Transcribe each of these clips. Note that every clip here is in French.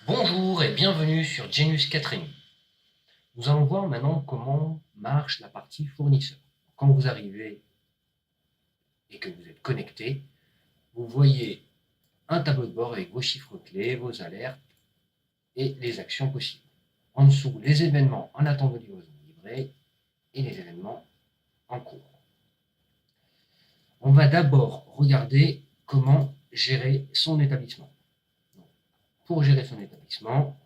Bonjour et bienvenue sur Genius Catering. Nous allons voir maintenant comment marche la partie fournisseur. Quand vous arrivez et que vous êtes connecté, vous voyez un tableau de bord avec vos chiffres clés, vos alertes et les actions possibles. En dessous, les événements en attente de livraison livrée et les événements en cours. On va d'abord regarder comment gérer son établissement. Pour gérer son établissement,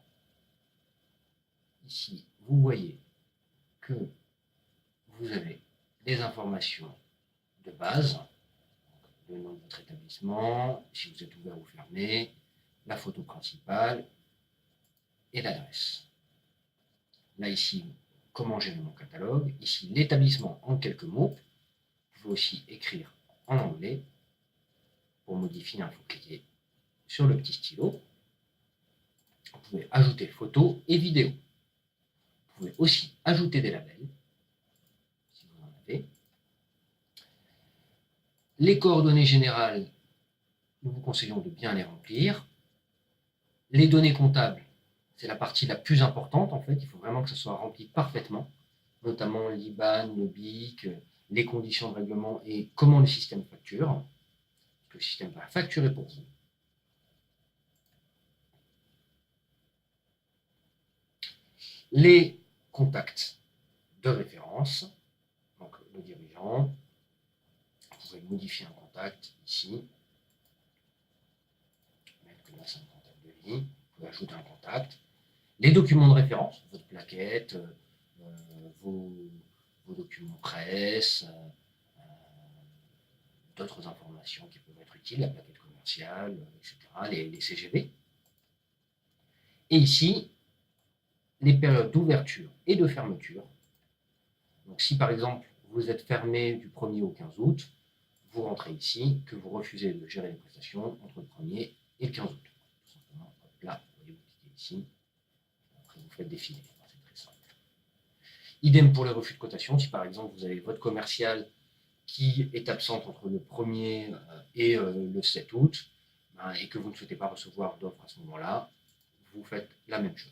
ici, vous voyez que vous avez les informations de base, le nom de votre établissement, si vous êtes ouvert ou fermé, la photo principale et l'adresse. Là, ici, comment gérer mon catalogue. Ici, l'établissement en quelques mots. Vous pouvez aussi écrire en anglais. Pour modifier, il faut cliquer sur le petit stylo. Vous pouvez ajouter photos et vidéos. Vous pouvez aussi ajouter des labels, si vous en avez. Les coordonnées générales, nous vous conseillons de bien les remplir. Les données comptables, c'est la partie la plus importante en fait. Il faut vraiment que ça soit rempli parfaitement, notamment l'IBAN, le BIC, les conditions de règlement et comment le système facture. Le système va facturer pour vous. Les contacts de référence, donc le dirigeant. Vous pouvez modifier un contact ici. Mettre que là c'est un contact de vie. Vous pouvez ajouter un contact. Les documents de référence, votre plaquette, vos documents presse, d'autres informations qui peuvent être utiles, la plaquette commerciale, etc., les CGV. Et ici, les périodes d'ouverture et de fermeture. Donc si par exemple vous êtes fermé du 1er au 15 août, vous rentrez ici que vous refusez de gérer les prestations entre le 1er et le 15 août. Tout simplement, là, vous voyez, vous cliquez ici, après vous faites défiler. C'est très simple. Idem pour les refus de cotation. Si par exemple vous avez votre commercial qui est absente entre le 1er et le 7 août, et que vous ne souhaitez pas recevoir d'offres à ce moment-là, vous faites la même chose.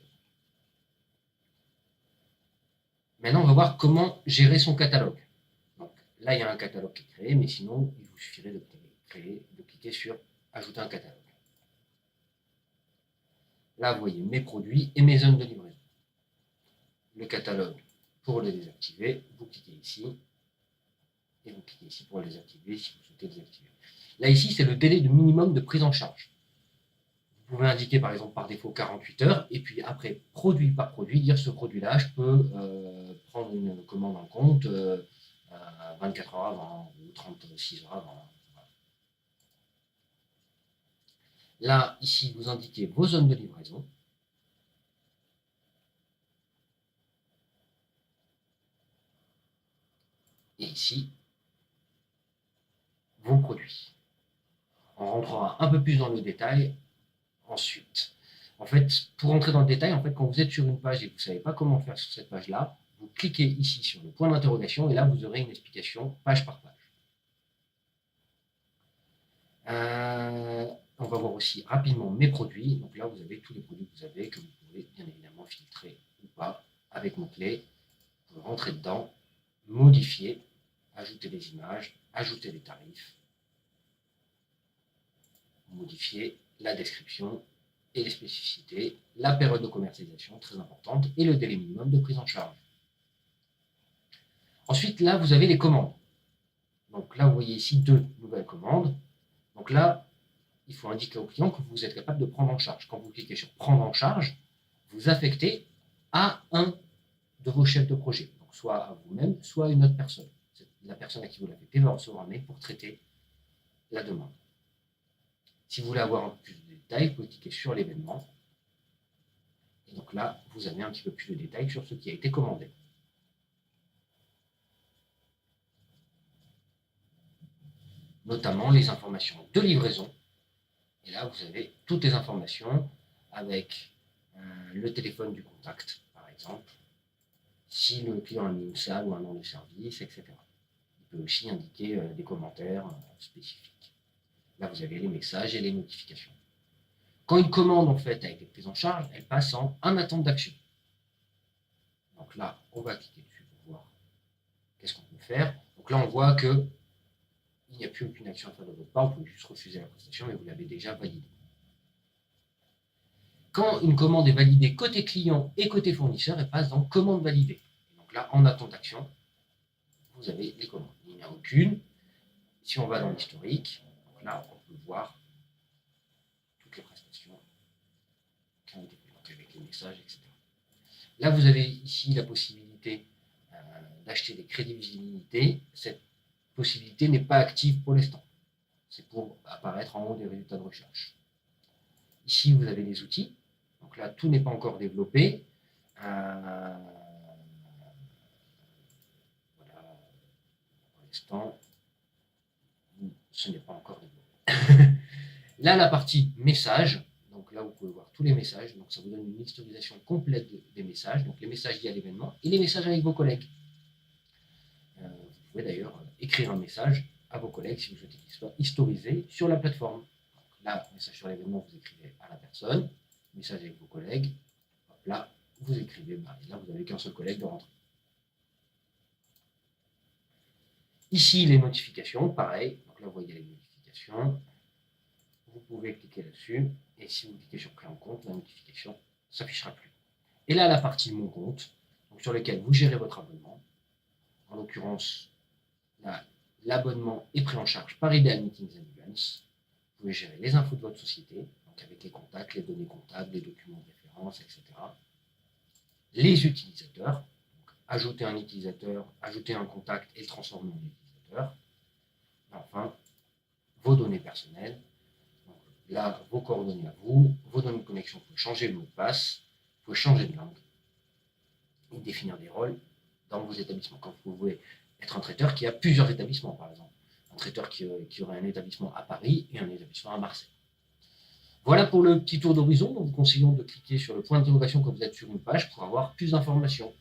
Maintenant, on va voir comment gérer son catalogue. Donc, là, il y a un catalogue qui est créé, mais sinon, il vous suffirait de cliquer sur « Ajouter un catalogue ». Là, vous voyez mes produits et mes zones de livraison. Le catalogue, pour le désactiver, vous cliquez ici, et vous cliquez ici pour le désactiver si vous souhaitez désactiver. Là, ici, c'est le délai de minimum de prise en charge. Vous pouvez indiquer par exemple par défaut 48 heures, et puis après, produit par produit, dire ce produit-là, je peux prendre une commande en compte 24 heures avant ou 36 heures avant. Là, ici, vous indiquez vos zones de livraison. Et ici, vos produits. On rentrera un peu plus dans le détail ensuite. En fait, pour rentrer dans le détail, en fait, quand vous êtes sur une page et que vous ne savez pas comment faire sur cette page-là, vous cliquez ici sur le point d'interrogation et là, vous aurez une explication page par page. On va voir aussi rapidement mes produits. Donc là, vous avez tous les produits que vous avez, que vous pouvez bien évidemment filtrer ou pas avec mots-clés. Vous pouvez rentrer dedans, modifier, ajouter des images, ajouter des tarifs, modifier la description et les spécificités, la période de commercialisation, très importante, et le délai minimum de prise en charge. Ensuite, là, vous avez les commandes. Donc là, vous voyez ici 2 nouvelles commandes. Donc là, il faut indiquer au client que vous êtes capable de prendre en charge. Quand vous cliquez sur « Prendre en charge », vous affectez à un de vos chefs de projet, donc soit à vous-même, soit à une autre personne. La personne à qui vous l'affectez va recevoir un mail pour traiter la demande. Si vous voulez avoir un peu plus de détails, vous pouvez cliquer sur l'événement. Et donc là, vous avez un petit peu plus de détails sur ce qui a été commandé. Notamment les informations de livraison. Et là, vous avez toutes les informations avec le téléphone du contact, par exemple, si le client a mis une salle ou un nom de service, etc. Il peut aussi indiquer des commentaires spécifiques. Là, vous avez les messages et les notifications. Quand une commande en fait a été prise en charge, elle passe en attente d'action. Donc là, on va cliquer dessus pour voir qu'est-ce qu'on peut faire. Donc là, on voit que il n'y a plus aucune action à faire de votre part, vous pouvez juste refuser la prestation, mais vous l'avez déjà validée. Quand une commande est validée côté client et côté fournisseur, elle passe dans commande validée. Donc là, en attente d'action, vous avez les commandes. Il n'y en a aucune. Si on va dans l'historique, là, on peut voir toutes les prestations qui ont été faites, avec les messages, etc. Là, vous avez ici la possibilité d'acheter des crédits visibilité. Cette possibilité n'est pas active pour l'instant. C'est pour apparaître en haut des résultats de recherche. Ici, vous avez les outils. Donc là, tout n'est pas encore développé. Voilà. Pour l'instant, ce n'est pas encore développé. Là, la partie messages. Donc là, vous pouvez voir tous les messages. Donc ça vous donne une historisation complète des messages. Donc les messages liés à l'événement et les messages avec vos collègues. Vous pouvez d'ailleurs écrire un message à vos collègues si vous souhaitez qu'il soit historisé sur la plateforme. Donc là, message sur l'événement, vous écrivez à la personne. Message avec vos collègues. Hop, là, vous écrivez. Et là, vous n'avez qu'un seul collègue de rentrer. Ici, les notifications, pareil. Donc là, vous voyez les notifications. Vous pouvez cliquer là-dessus. Et si vous cliquez sur Créer un compte, la notification ne s'affichera plus. Et là, la partie Mon compte, donc sur laquelle vous gérez votre abonnement. En l'occurrence, l'abonnement est pris en charge par Ideal Meetings and Events. Vous pouvez gérer les infos de votre société, donc avec les contacts, les données comptables, les documents de référence, etc. Les utilisateurs, donc ajouter un utilisateur, ajouter un contact et le transformer en utilisateur. Et enfin, vos données personnelles. Donc là, vos coordonnées à vous, vos données de connexion, vous pouvez changer le mot de passe, vous pouvez changer de langue et définir des rôles dans vos établissements. Quand vous pouvez être un traiteur qui a plusieurs établissements, par exemple. Un traiteur qui aurait un établissement à Paris et un établissement à Marseille. Voilà pour le petit tour d'horizon. Nous vous conseillons de cliquer sur le point d'interrogation quand vous êtes sur une page pour avoir plus d'informations.